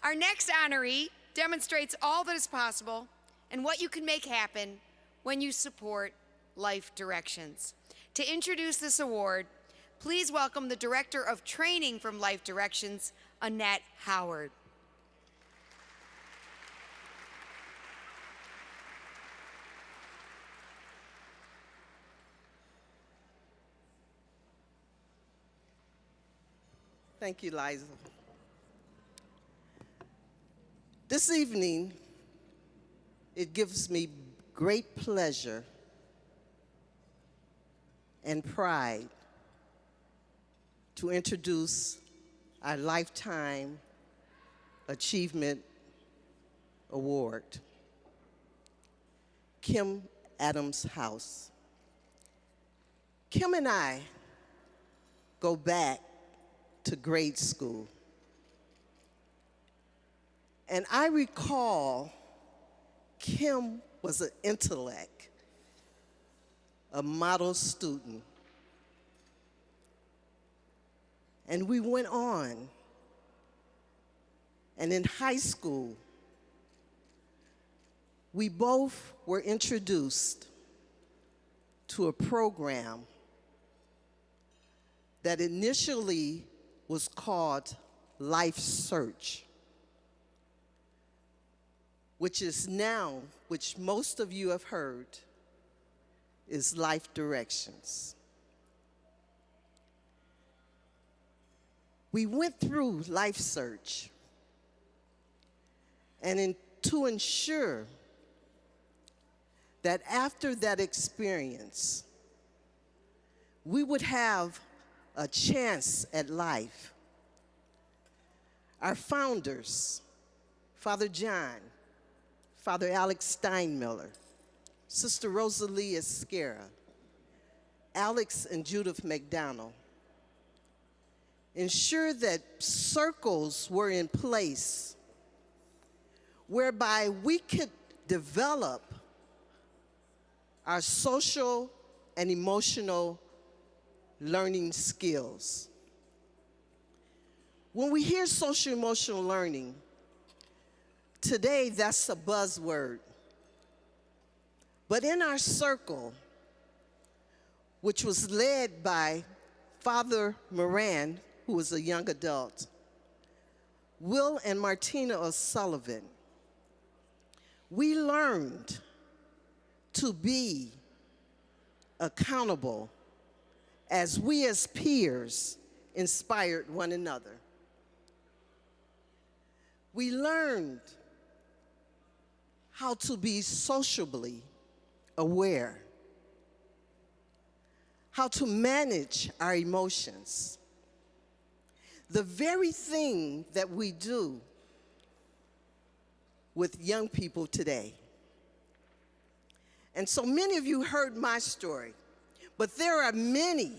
Our next honoree demonstrates all that is possible and what you can make happen when you support Life Directions. To introduce this award, please welcome the Director of Training from Life Directions, Annette Howard. Thank you, Liza. This evening, it gives me great pleasure and pride to introduce our Lifetime Achievement Award, Kim Adams House. Kim and I go back to grade school. And I recall Kim was an intellect, a model student. And we went on. And in high school, we both were introduced to a program that initially was called Life Search, which is now, which most of you have heard, is Life Directions. We went through Life Search, and to ensure that after that experience, we would have a chance at life, our founders, Father John, Father Alex Steinmiller, Sister Rosalie Esquera, Alex and Judith McDonald, ensure that circles were in place whereby we could develop our social and emotional learning skills. When we hear social emotional learning, today that's a buzzword. But in our circle, which was led by Father Moran, who was a young adult, Will and Martina O'Sullivan, we learned to be accountable as we as peers inspired one another. We learned how to be sociably aware, how to manage our emotions. The very thing that we do with young people today. And so many of you heard my story, but there are many,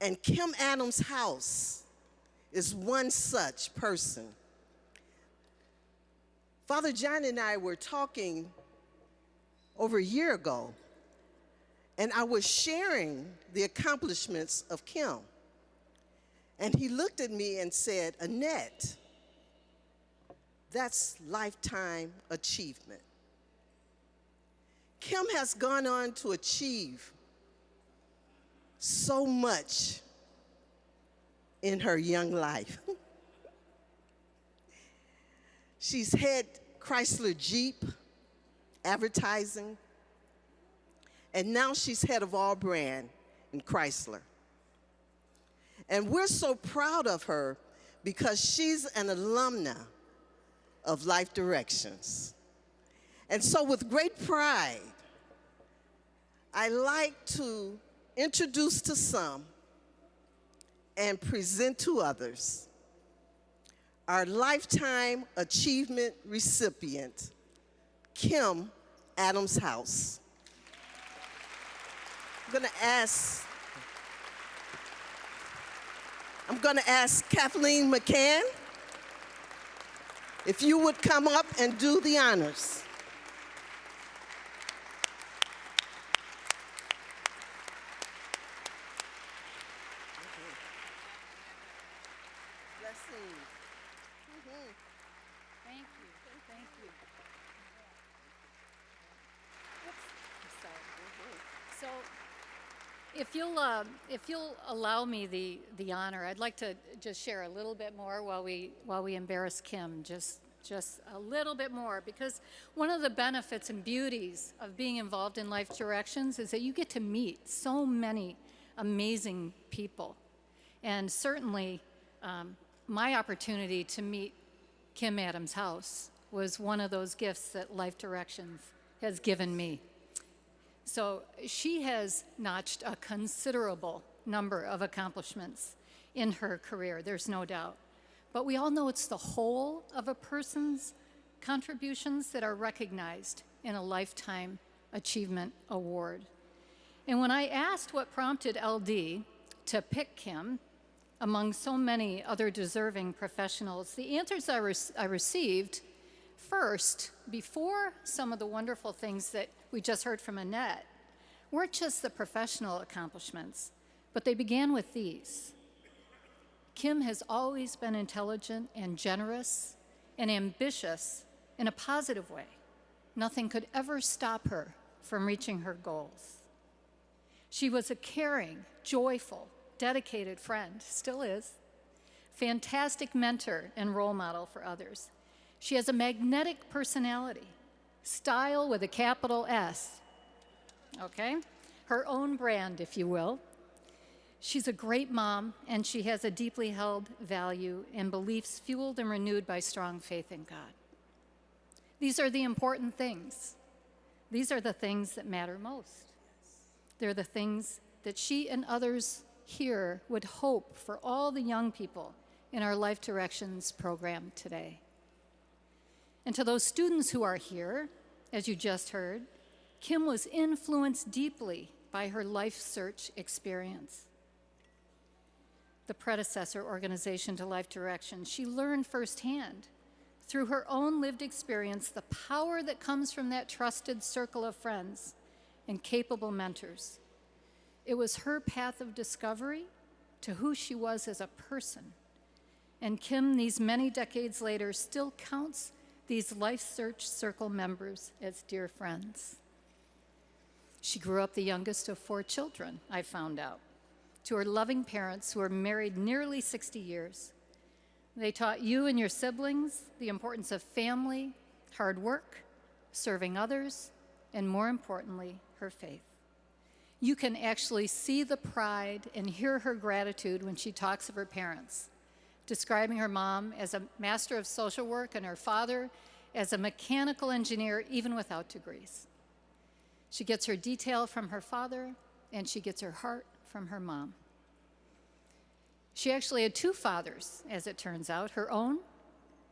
and Kim Adams House is one such person. Father John and I were talking over a year ago, and I was sharing the accomplishments of Kim. And he looked at me and said, Annette, that's lifetime achievement. Kim has gone on to achieve so much in her young life. She's head Chrysler Jeep advertising, and now she's head of all brand in Chrysler. And we're so proud of her because she's an alumna of Life Directions. And so with great pride, I like to introduce to some and present to others our Lifetime Achievement recipient, Kim Adams House. I'm going to ask Kathleen McCann if you would come up and do the honors. Blessings. Thank you. Thank you. Oops, I'm sorry. So, if you'll allow me the honor, I'd like to just share a little bit more while we embarrass Kim, just a little bit more, because one of the benefits and beauties of being involved in Life Directions is that you get to meet so many amazing people, and certainly my opportunity to meet Kim Adams House was one of those gifts that Life Directions has given me. So she has notched a considerable number of accomplishments in her career, there's no doubt. But we all know it's the whole of a person's contributions that are recognized in a Lifetime Achievement Award. And when I asked what prompted LD to pick Kim among so many other deserving professionals, the answers I received first, before some of the wonderful things that we just heard from Annette, weren't just the professional accomplishments, but they began with these. Kim has always been intelligent and generous and ambitious in a positive way. Nothing could ever stop her from reaching her goals. She was a caring, joyful, dedicated friend, still is, fantastic mentor and role model for others. She has a magnetic personality, style with a capital S, okay? Her own brand, if you will. She's a great mom, and she has a deeply held value and beliefs fueled and renewed by strong faith in God. These are the important things. These are the things that matter most. They're the things that she and others here would hope for all the young people in our Life Directions program today. And to those students who are here, as you just heard, Kim was influenced deeply by her life search experience. The predecessor organization to Life Directions, she learned firsthand through her own lived experience the power that comes from that trusted circle of friends and capable mentors. It was her path of discovery to who she was as a person. And Kim, these many decades later, still counts these Life Search Circle members as dear friends. She grew up the youngest of 4 children, I found out, to her loving parents who were married nearly 60 years. They taught you and your siblings the importance of family, hard work, serving others, and more importantly, her faith. You can actually see the pride and hear her gratitude when she talks of her parents, describing her mom as a master of social work and her father as a mechanical engineer, even without degrees. She gets her detail from her father, and she gets her heart from her mom. She actually had 2 fathers, as it turns out, her own,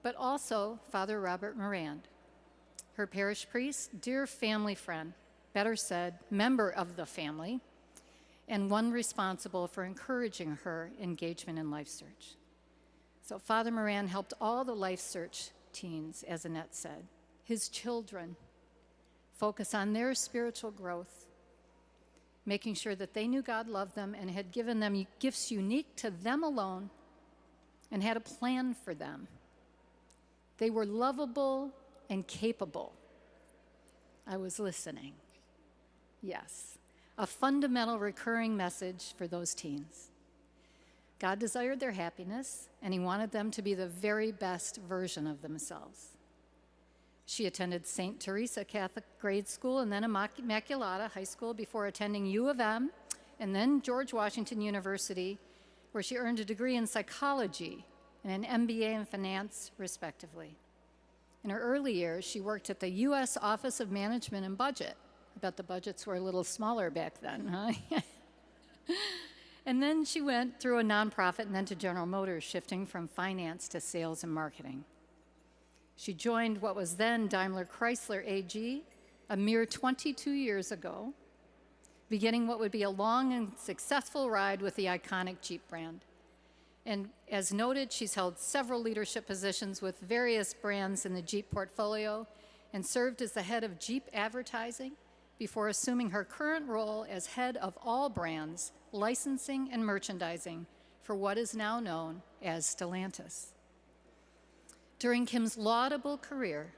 but also Father Robert Morand, her parish priest, dear family friend, better said, member of the family, and one responsible for encouraging her engagement in Life Search. So Father Moran helped all the Life Search teens, as Annette said, his children, focus on their spiritual growth, making sure that they knew God loved them and had given them gifts unique to them alone and had a plan for them. They were lovable and capable. I was listening. Yes, a fundamental recurring message for those teens. God desired their happiness, and he wanted them to be the very best version of themselves. She attended St. Teresa Catholic Grade School and then Immaculata High School before attending U of M and then George Washington University, where she earned a degree in psychology and an MBA in finance, respectively. In her early years, she worked at the U.S. Office of Management and Budget. I bet the budgets were a little smaller back then, huh? And then she went through a nonprofit and then to General Motors, shifting from finance to sales and marketing. She joined what was then Daimler Chrysler AG a mere 22 years ago, beginning what would be a long and successful ride with the iconic Jeep brand. And as noted, she's held several leadership positions with various brands in the Jeep portfolio and served as the head of Jeep advertising before assuming her current role as head of all brands, licensing and merchandising for what is now known as Stellantis. During Kim's laudable career,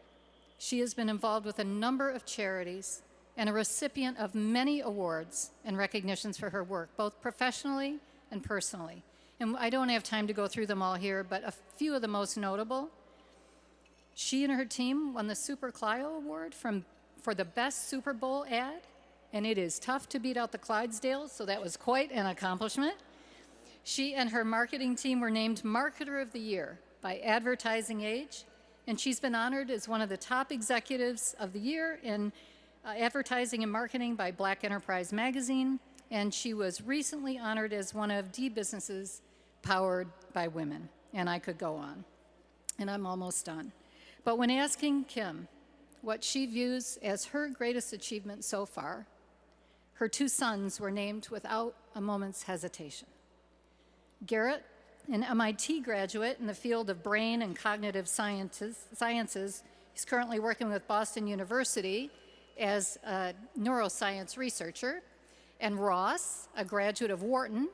she has been involved with a number of charities and a recipient of many awards and recognitions for her work, both professionally and personally. And I don't have time to go through them all here, but a few of the most notable. She and her team won the Super Clio Award for the best Super Bowl ad, and it is tough to beat out the Clydesdales, so that was quite an accomplishment. She and her marketing team were named Marketer of the Year by Advertising Age, and she's been honored as one of the top executives of the year in advertising and marketing by Black Enterprise Magazine, and she was recently honored as one of the businesses powered by women, and I could go on. And I'm almost done. But when asking Kim what she views as her greatest achievement so far, her two sons were named without a moment's hesitation. Garrett, an MIT graduate in the field of brain and cognitive sciences, he's currently working with Boston University as a neuroscience researcher, and Ross, a graduate of Wharton,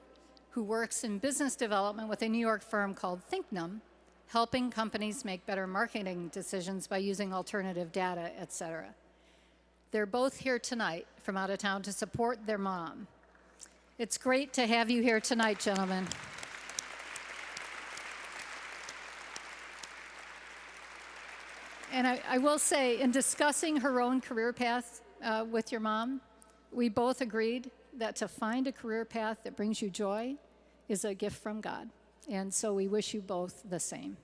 who works in business development with a New York firm called Thinknum, helping companies make better marketing decisions by using alternative data, et cetera. They're both here tonight from out of town to support their mom. It's great to have you here tonight, gentlemen. And I will say, in discussing her own career path with your mom, we both agreed that to find a career path that brings you joy is a gift from God. And so we wish you both the same.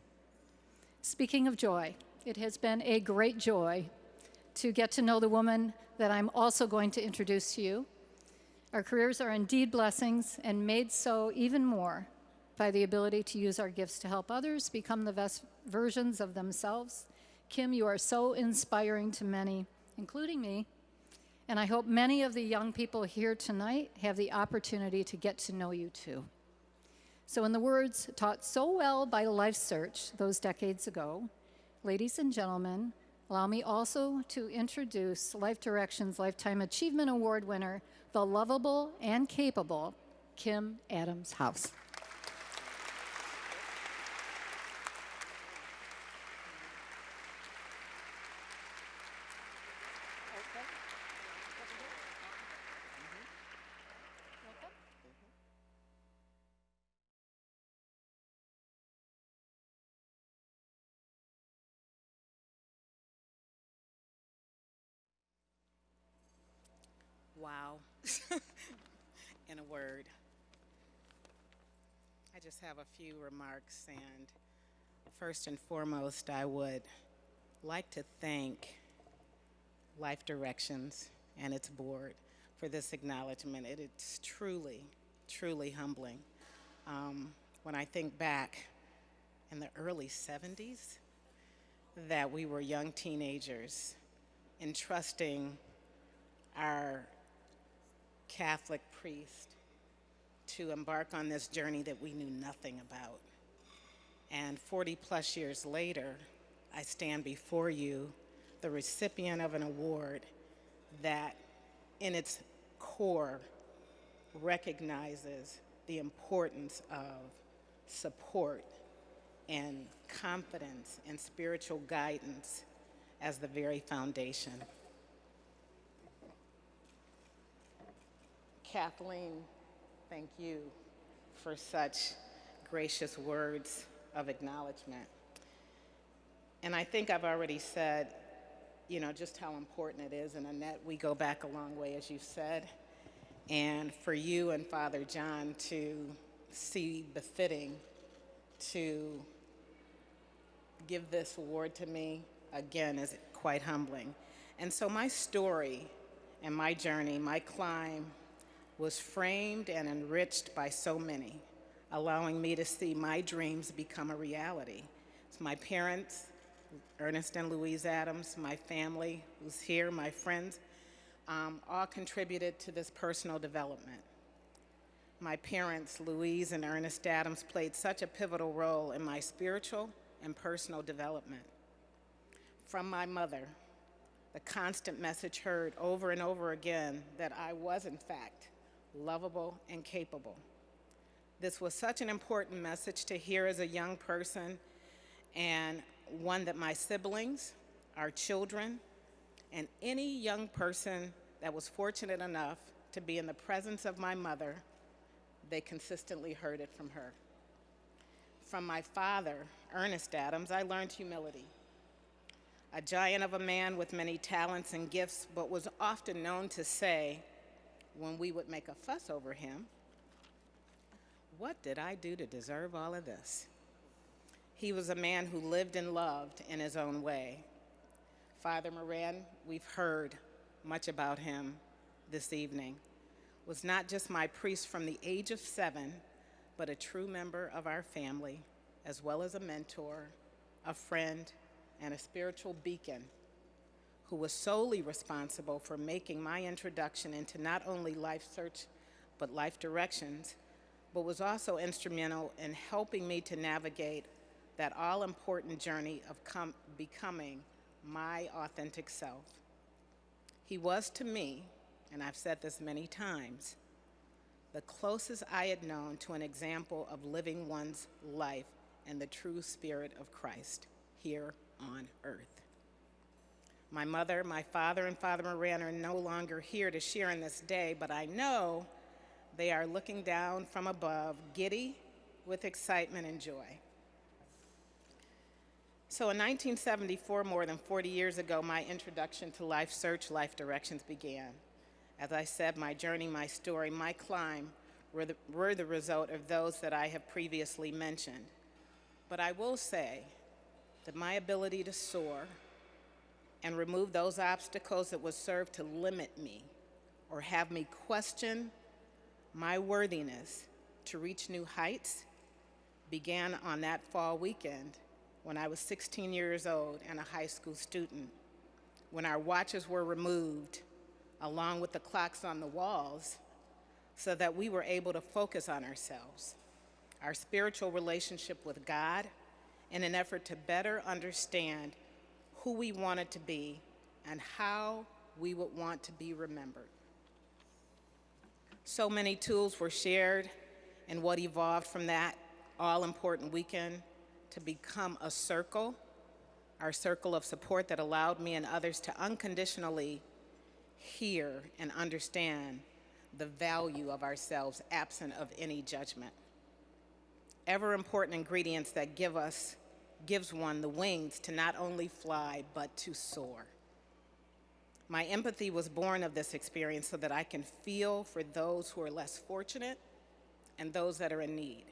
Speaking of joy, it has been a great joy to get to know the woman that I'm also going to introduce to you. Our careers are indeed blessings and made so even more by the ability to use our gifts to help others become the best versions of themselves. Kim, you are so inspiring to many, including me, and I hope many of the young people here tonight have the opportunity to get to know you too. So in the words taught so well by Life Search those decades ago, ladies and gentlemen, allow me also to introduce Life Direction's Lifetime Achievement Award winner, the lovable and capable Kim Adams-House. Wow. In a word. I just have a few remarks, and first and foremost, I would like to thank Life Directions and its board for this acknowledgement. It is truly, truly humbling. When I think back in the early 70s, that we were young teenagers entrusting our Catholic priest to embark on this journey that we knew nothing about. And 40 plus years later, I stand before you, the recipient of an award that in its core recognizes the importance of support and confidence and spiritual guidance as the very foundation. Kathleen, thank you for such gracious words of acknowledgement. And I think I've already said, just how important it is. And Annette, we go back a long way, as you said. And for you and Father John to see befitting to give this award to me, again, is quite humbling. And so my story and my journey, my climb, was framed and enriched by so many, allowing me to see my dreams become a reality. It's my parents, Ernest and Louise Adams, my family who's here, my friends, all contributed to this personal development. My parents, Louise and Ernest Adams, played such a pivotal role in my spiritual and personal development. From my mother, the constant message heard over and over again that I was, in fact, lovable and capable. This was such an important message to hear as a young person, and one that my siblings, our children, and any young person that was fortunate enough to be in the presence of my mother, they consistently heard it from her. From my father, Ernest Adams, I learned humility. A giant of a man with many talents and gifts, but was often known to say, when we would make a fuss over him, "What did I do to deserve all of this?" He was a man who lived and loved in his own way. Father Moran, we've heard much about him this evening, was not just my priest from the age of 7, but a true member of our family, as well as a mentor, a friend, and a spiritual beacon who was solely responsible for making my introduction into not only Life Search, but Life Directions, but was also instrumental in helping me to navigate that all-important journey of becoming my authentic self. He was to me, and I've said this many times, the closest I had known to an example of living one's life in the true spirit of Christ here on earth. My mother, my father, and Father Moran are no longer here to share in this day, but I know they are looking down from above, giddy with excitement and joy. So in 1974, more than 40 years ago, my introduction to Life Search, Life Directions began. As I said, my journey, my story, my climb were the result of those that I have previously mentioned. But I will say that my ability to soar and remove those obstacles that would serve to limit me or have me question my worthiness to reach new heights began on that fall weekend when I was 16 years old and a high school student, when our watches were removed along with the clocks on the walls so that we were able to focus on ourselves, our spiritual relationship with God, in an effort to better understand who we wanted to be and how we would want to be remembered. So many tools were shared in what evolved from that all-important weekend to become a circle, our circle of support that allowed me and others to unconditionally hear and understand the value of ourselves absent of any judgment. Ever important ingredients that gives one the wings to not only fly, but to soar. My empathy was born of this experience so that I can feel for those who are less fortunate and those that are in need.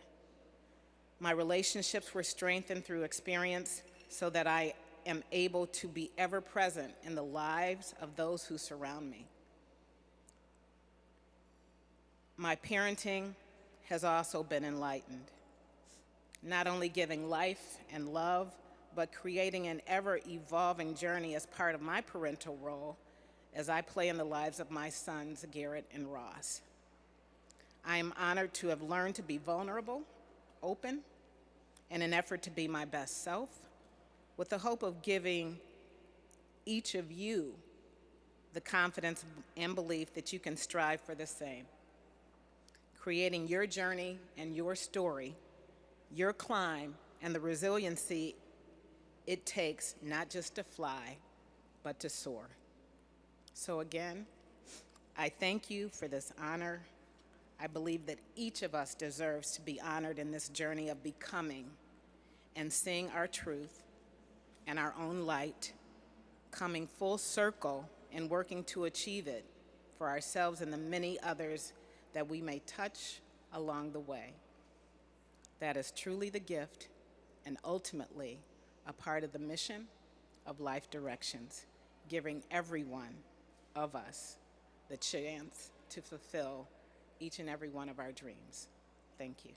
My relationships were strengthened through experience so that I am able to be ever present in the lives of those who surround me. My parenting has also been enlightened, not only giving life and love, but creating an ever-evolving journey as part of my parental role as I play in the lives of my sons, Garrett and Ross. I am honored to have learned to be vulnerable, open, in an effort to be my best self, with the hope of giving each of you the confidence and belief that you can strive for the same. Creating your journey and your story, your climb, and the resiliency it takes not just to fly, but to soar. So again, I thank you for this honor. I believe that each of us deserves to be honored in this journey of becoming and seeing our truth and our own light, coming full circle and working to achieve it for ourselves and the many others that we may touch along the way. That is truly the gift and ultimately a part of the mission of Life Directions, giving every one of us the chance to fulfill each and every one of our dreams. Thank you.